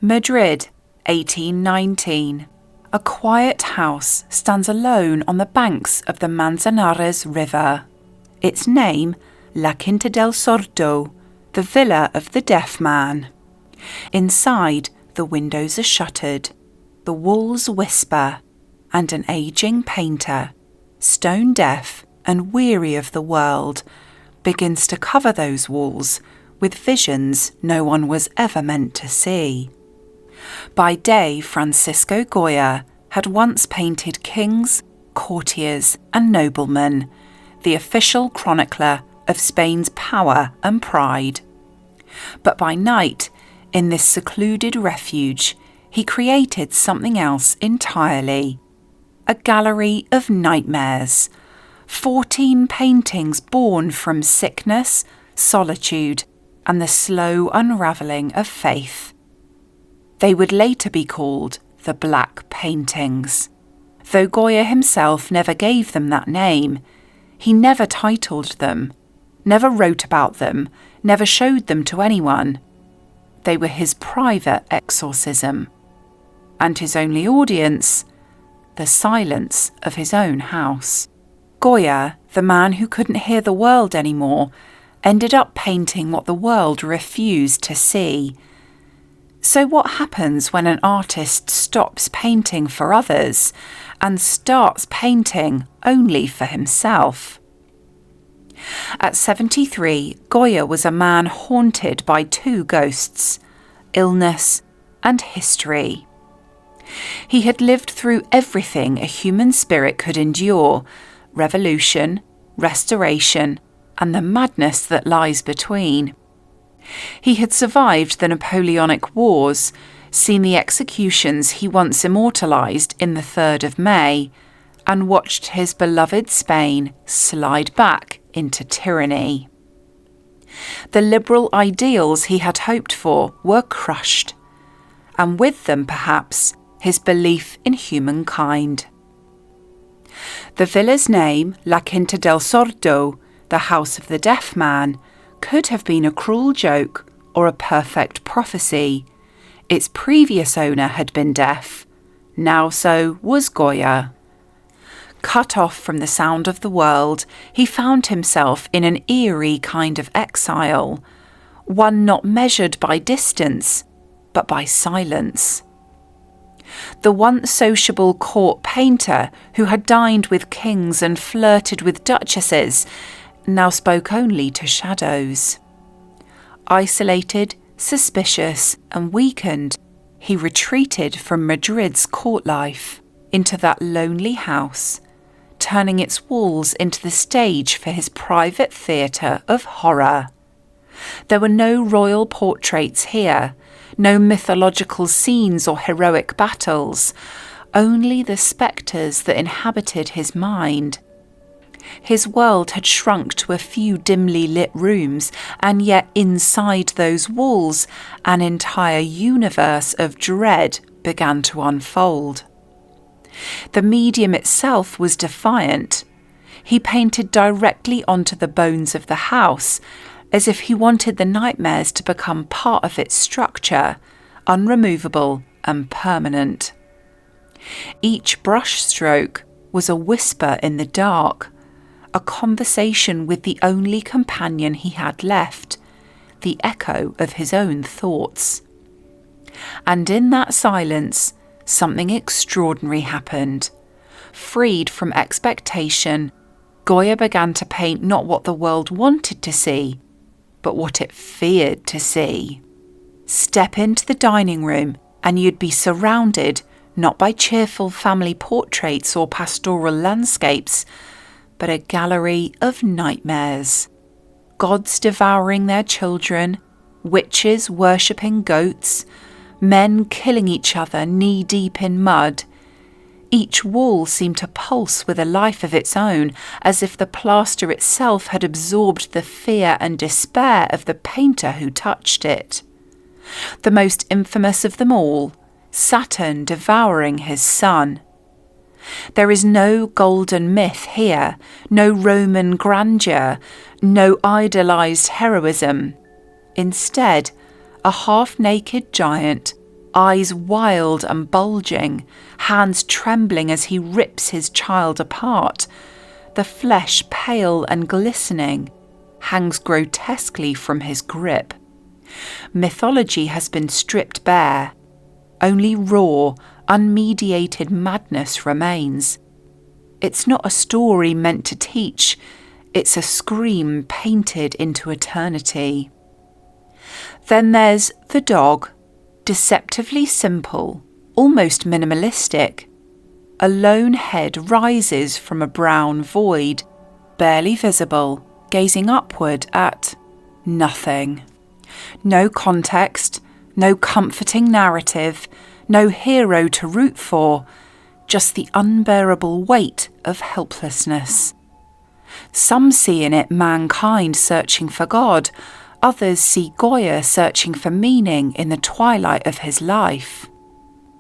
Madrid, 1819. A quiet house stands alone on the banks of the Manzanares River. Its name, La Quinta del Sordo, the villa of the deaf man. Inside, the windows are shuttered, the walls whisper, and an ageing painter, stone deaf and weary of the world, begins to cover those walls with visions no one was ever meant to see. By day, Francisco Goya had once painted kings, courtiers, and noblemen, the official chronicler of Spain's power and pride. But by night, in this secluded refuge, he created something else entirely. A gallery of nightmares. 14 paintings born from sickness, solitude, and the slow unraveling of faith. They would later be called the Black Paintings. Though Goya himself never gave them that name, he never titled them, never wrote about them, never showed them to anyone. They were his private exorcism. And his only audience, the silence of his own house. Goya, the man who couldn't hear the world anymore, ended up painting what the world refused to see. So what happens when an artist stops painting for others and starts painting only for himself? At 73, Goya was a man haunted by two ghosts, illness and history. He had lived through everything a human spirit could endure: revolution, restoration, and the madness that lies between. He had survived the Napoleonic Wars, seen the executions he once immortalised in the 3rd of May, and watched his beloved Spain slide back into tyranny. The liberal ideals he had hoped for were crushed, and with them, perhaps, his belief in humankind. The villa's name, La Quinta del Sordo, the House of the Deaf Man, could have been a cruel joke or a perfect prophecy. Its previous owner had been deaf. Now so was Goya. Cut off from the sound of the world, he found himself in an eerie kind of exile, one not measured by distance, but by silence. The once sociable court painter who had dined with kings and flirted with duchesses now spoke only to shadows. Isolated, suspicious, and weakened, he retreated from Madrid's court life into that lonely house, turning its walls into the stage for his private theatre of horror. There were no royal portraits here, no mythological scenes or heroic battles, only the spectres that inhabited his mind. His world had shrunk to a few dimly lit rooms, and yet inside those walls an entire universe of dread began to unfold. The medium itself was defiant. He painted directly onto the bones of the house, as if he wanted the nightmares to become part of its structure, unremovable and permanent. Each brushstroke was a whisper in the dark, a conversation with the only companion he had left, the echo of his own thoughts. And in that silence, something extraordinary happened. Freed from expectation, Goya began to paint not what the world wanted to see, but what it feared to see. Step into the dining room and you'd be surrounded not by cheerful family portraits or pastoral landscapes, but a gallery of nightmares. Gods devouring their children, witches worshipping goats, men killing each other knee-deep in mud. Each wall seemed to pulse with a life of its own, as if the plaster itself had absorbed the fear and despair of the painter who touched it. The most infamous of them all, Saturn devouring his son. There is no golden myth here, no Roman grandeur, no idolised heroism. Instead, a half-naked giant eyes wild and bulging, hands trembling as he rips his child apart. The flesh, pale and glistening, hangs grotesquely from his grip. Mythology has been stripped bare. Only raw, unmediated madness remains. It's not a story meant to teach, it's a scream painted into eternity. Then there's the dog, deceptively simple, almost minimalistic. A lone head rises from a brown void, barely visible, gazing upward at nothing. No context, no comforting narrative, no hero to root for, just the unbearable weight of helplessness. Some see in it mankind searching for God, others see Goya searching for meaning in the twilight of his life.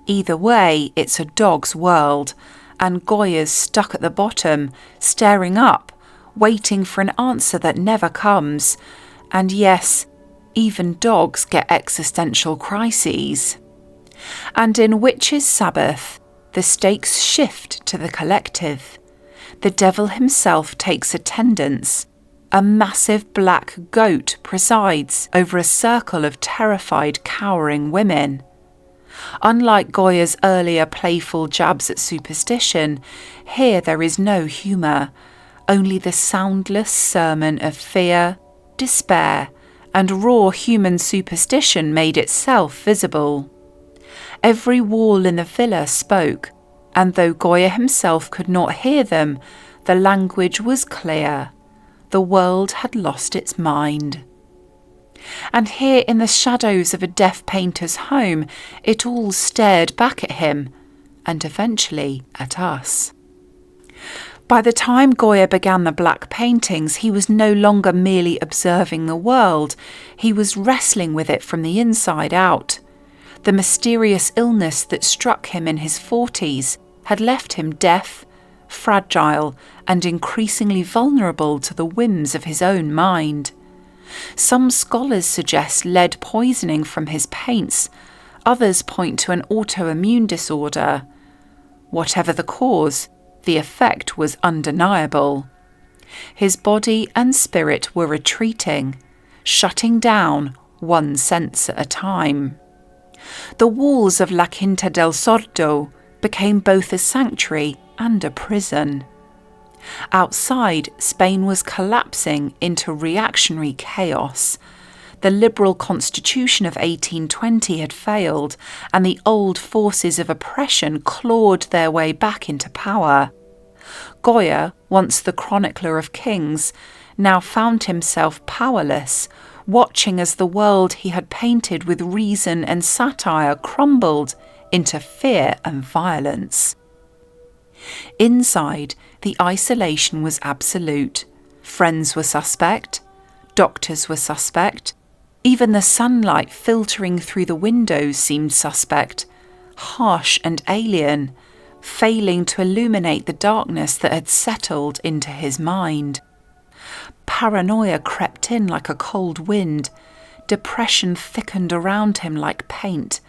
Either way, it's a dog's world, and Goya's stuck at the bottom, staring up, waiting for an answer that never comes. And yes, even dogs get existential crises. And in Witches' Sabbath, the stakes shift to the collective. The devil himself takes attendance. A massive black goat presides over a circle of terrified, cowering women. Unlike Goya's earlier playful jabs at superstition, here there is no humour, only the soundless sermon of fear, despair, and raw human superstition made itself visible. Every wall in the villa spoke, and though Goya himself could not hear them, the language was clear. The world had lost its mind. And here in the shadows of a deaf painter's home, it all stared back at him, and eventually at us. By the time Goya began the black paintings, he was no longer merely observing the world, he was wrestling with it from the inside out. The mysterious illness that struck him in his 40s had left him deaf, fragile, and increasingly vulnerable to the whims of his own mind. Some scholars suggest lead poisoning from his paints, others point to an autoimmune disorder. Whatever the cause, the effect was undeniable. His body and spirit were retreating, shutting down one sense at a time. The walls of La Quinta del Sordo became both a sanctuary and a prison. Outside, Spain was collapsing into reactionary chaos. The liberal constitution of 1820 had failed, and the old forces of oppression clawed their way back into power. Goya, once the chronicler of kings, now found himself powerless, watching as the world he had painted with reason and satire crumbled into fear and violence. Inside, the isolation was absolute. Friends were suspect, doctors were suspect, even the sunlight filtering through the windows seemed suspect, harsh and alien, failing to illuminate the darkness that had settled into his mind. Paranoia crept in like a cold wind, depression thickened around him like paint,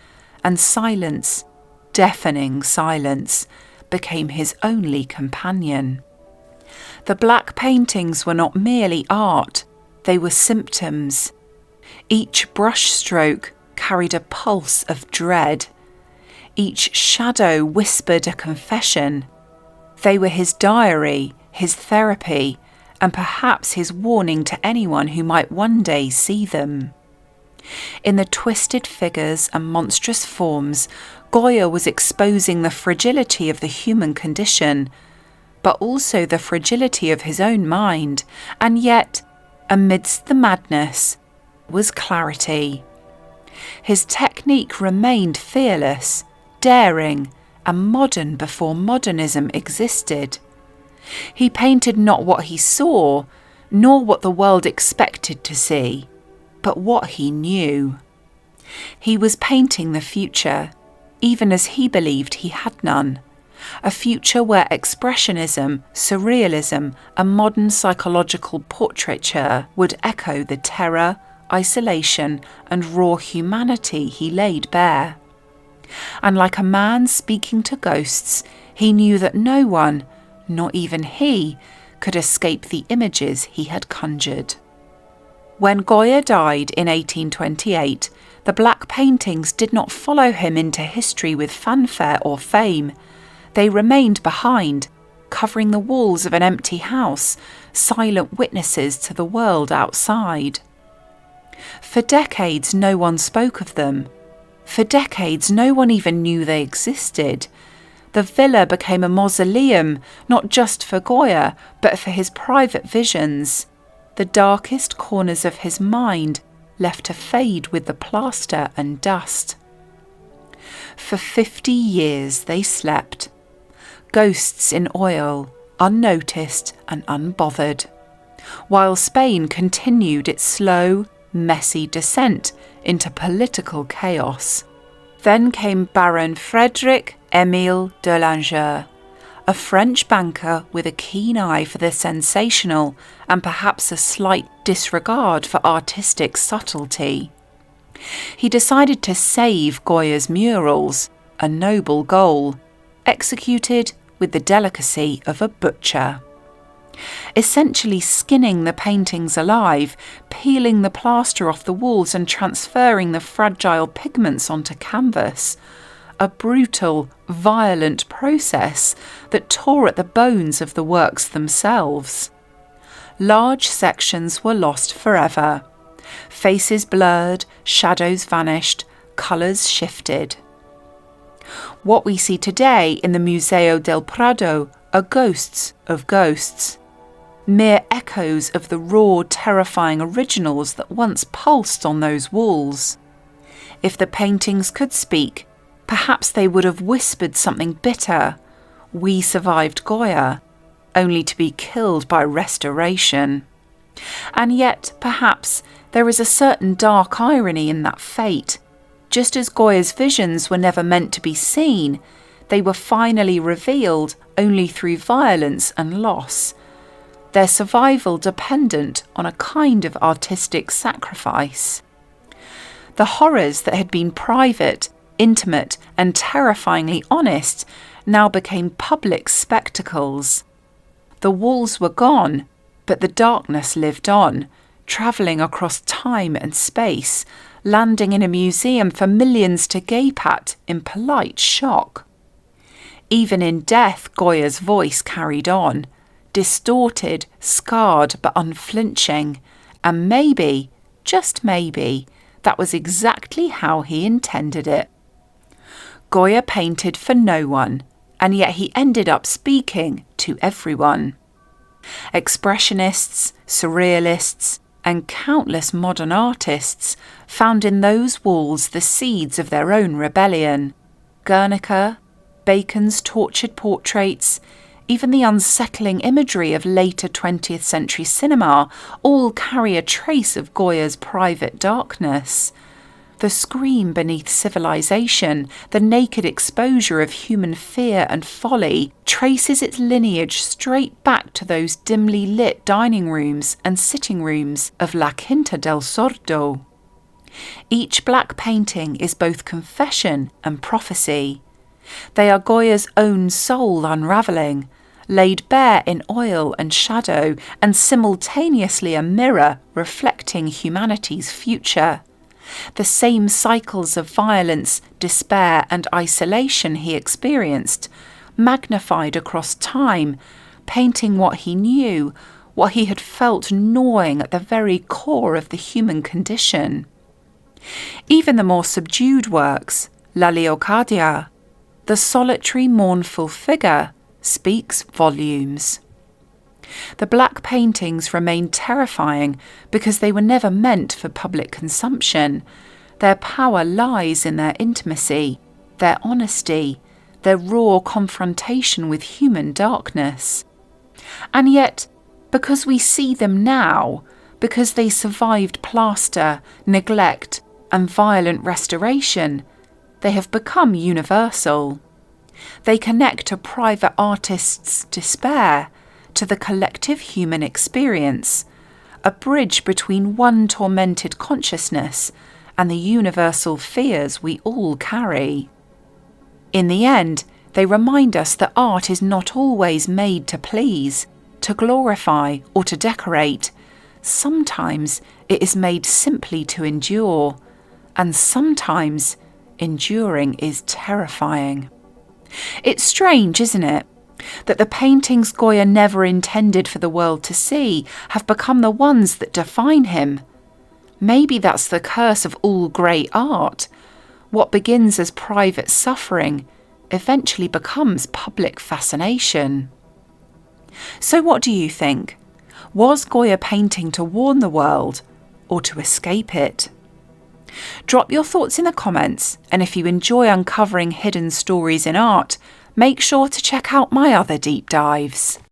and silence, deafening silence, became his only companion. The black paintings were not merely art, they were symptoms. Each brushstroke carried a pulse of dread. Each shadow whispered a confession. They were his diary, his therapy, and perhaps his warning to anyone who might one day see them. In the twisted figures and monstrous forms, Goya was exposing the fragility of the human condition, but also the fragility of his own mind, and yet, amidst the madness, was clarity. His technique remained fearless, daring, and modern before modernism existed. He painted not what he saw, nor what the world expected to see, but what he knew. He was painting the future, even as he believed he had none. A future where expressionism, surrealism, and modern psychological portraiture would echo the terror, isolation, and raw humanity he laid bare. and like a man speaking to ghosts, he knew that no one, not even he, could escape the images he had conjured. When Goya died in 1828, the black paintings did not follow him into history with fanfare or fame. They remained behind, covering the walls of an empty house, silent witnesses to the world outside. For decades, no one spoke of them. For decades, no one even knew they existed. The villa became a mausoleum, not just for Goya, but for his private visions. The darkest corners of his mind left to fade with the plaster and dust. For 50 years they slept, ghosts in oil, unnoticed and unbothered, while Spain continued its slow, messy descent into political chaos. Then came Baron Frédéric Émile de Langer, a French banker with a keen eye for the sensational and perhaps a slight disregard for artistic subtlety. He decided to save Goya's murals, a noble goal, executed with the delicacy of a butcher. Essentially skinning the paintings alive, peeling the plaster off the walls and transferring the fragile pigments onto canvas. A brutal, violent process that tore at the bones of the works themselves. Large sections were lost forever. Faces blurred, shadows vanished, colours shifted. What we see today in the Museo del Prado are ghosts of ghosts. Mere echoes of the raw, terrifying originals that once pulsed on those walls. If the paintings could speak, perhaps they would have whispered something bitter. We survived Goya, only to be killed by restoration. And yet, perhaps, there is a certain dark irony in that fate. Just as Goya's visions were never meant to be seen, they were finally revealed only through violence and loss. Their survival dependent on a kind of artistic sacrifice. The horrors that had been private, intimate and terrifyingly honest now became public spectacles. The walls were gone, but the darkness lived on, travelling across time and space, landing in a museum for millions to gape at in polite shock. Even in death, Goya's voice carried on, distorted, scarred but unflinching, and maybe, just maybe, that was exactly how he intended it. Goya painted for no one, and yet he ended up speaking to everyone. Expressionists, surrealists, and countless modern artists found in those walls the seeds of their own rebellion. Guernica, Bacon's tortured portraits, even the unsettling imagery of later 20th century cinema all carry a trace of Goya's private darkness. The scream beneath civilization, the naked exposure of human fear and folly, traces its lineage straight back to those dimly lit dining rooms and sitting rooms of La Quinta del Sordo. Each black painting is both confession and prophecy. They are Goya's own soul unraveling, laid bare in oil and shadow, and simultaneously a mirror reflecting humanity's future. The same cycles of violence, despair and isolation he experienced, magnified across time, painting what he knew, what he had felt gnawing at the very core of the human condition. Even the more subdued works, La Leocadia, the solitary mournful figure, speaks volumes. The black paintings remain terrifying because they were never meant for public consumption. Their power lies in their intimacy, their honesty, their raw confrontation with human darkness. And yet, because we see them now, because they survived plaster, neglect, and violent restoration, they have become universal. They connect a private artist's despair to the collective human experience, a bridge between one tormented consciousness and the universal fears we all carry. In the end, they remind us that art is not always made to please, to glorify, or to decorate. Sometimes it is made simply to endure, and sometimes enduring is terrifying. It's strange, isn't it, that the paintings Goya never intended for the world to see have become the ones that define him. Maybe that's the curse of all great art. What begins as private suffering eventually becomes public fascination. So what do you think? Was Goya painting to warn the world or to escape it? Drop your thoughts in the comments, and if you enjoy uncovering hidden stories in art, make sure to check out my other deep dives.